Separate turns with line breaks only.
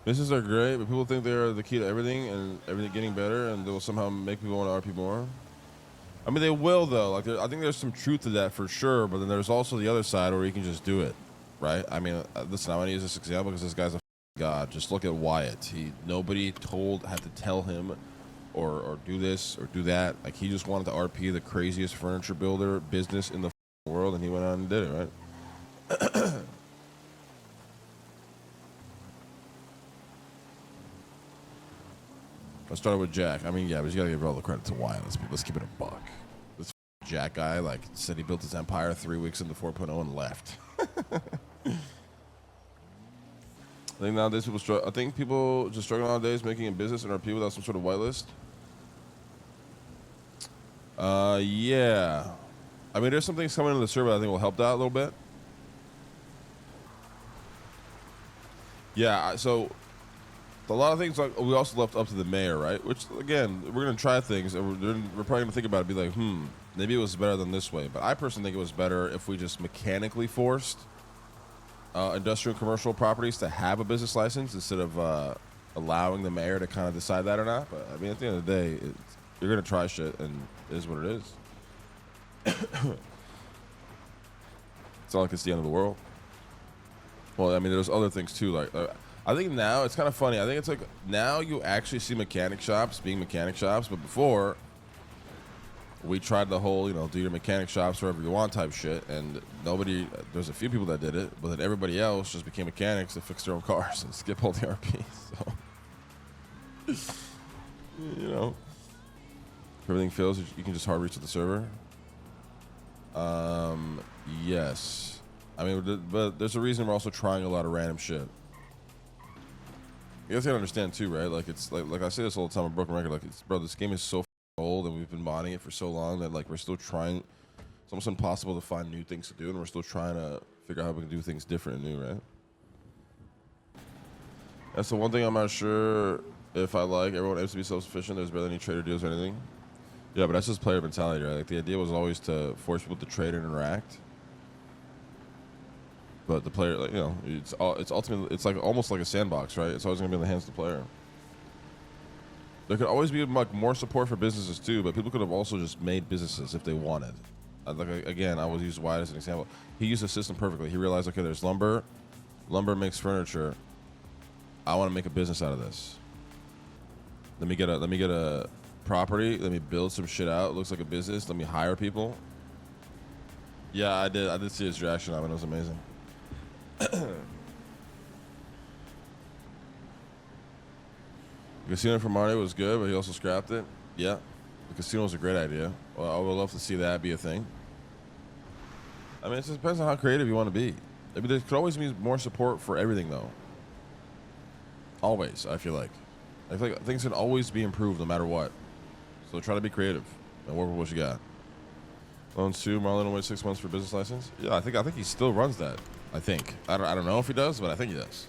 Businesses are great, but people think they are the key to everything and everything getting better, and they will somehow make people want to RP more. I mean, they will though. Like, I think there's some truth to that for sure. But then there's also the other side where you can just do it, right? I mean, listen, I want to use this example because this guy's a god. Just look at Wyatt. Nobody had to tell him, or do this or do that. Like, he just wanted to RP the craziest furniture builder business in the world, and he went out and did it, right? I started with Jack. I mean, yeah, but you gotta give all the credit to Wyatt. Let's keep it a buck. This Jack guy, like, said he built his empire 3 weeks into 4.0 and left. I think nowadays people just struggle nowadays making a business and RP without some sort of whitelist. Yeah. I mean, there's some things coming into the server that I think will help that a little bit. Yeah, so a lot of things, like, we also left up to the mayor, right? Which, again, we're going to try things, and we're probably going to think about it, be like, maybe it was better than this way. But I personally think it was better if we just mechanically forced industrial and commercial properties to have a business license instead of allowing the mayor to kind of decide that or not. But, I mean, at the end of the day, you're going to try shit, and it is what it is. It's not like it's the end of the world. Well, I mean, there's other things, too, like... I think now it's kind of funny. I think it's like now you actually see mechanic shops being mechanic shops, but before we tried the whole, do your mechanic shops wherever you want type shit, and there's a few people that did it, but then everybody else just became mechanics to fix their own cars and skip all the RP. So, if everything fails, you can just hard reach to the server. Yes. I mean, but there's a reason we're also trying a lot of random shit. You guys gotta understand too, right? Like, it's like I say this all the time, a broken record. Like, bro, this game is so old, and we've been modding it for so long that, like, we're still trying. It's almost impossible to find new things to do, and we're still trying to figure out how we can do things different and new, right? That's the one thing I'm not sure if I like. Everyone aims to be self-sufficient. There's barely any trader deals or anything. Yeah, but that's just player mentality, right? Like, the idea was always to force people to trade and interact. But the player, like, it's ultimately, it's like almost like a sandbox, right? It's always gonna be in the hands of the player. There could always be like more support for businesses too, but people could have also just made businesses if they wanted. Like, again, I will use Wyatt as an example. He used the system perfectly. He realized, okay, there's lumber makes furniture. I want to make a business out of this. Let me get a property. Let me build some shit out. It looks like a business. Let me hire people. Yeah, I did see his reaction of it. It was amazing. The casino for Mario was good, but he also scrapped it. Yeah, the casino was a great idea. Well, I would love to see that be a thing. I mean, it just depends on how creative you want to be. I mean, there could always be more support for everything, though. Always, I feel like things can always be improved no matter what. So try to be creative and work with what you got. Loan 2, Marlon will wait 6 months for business license. Yeah, I think he still runs that. I think. I don't know if he does, but I think he does.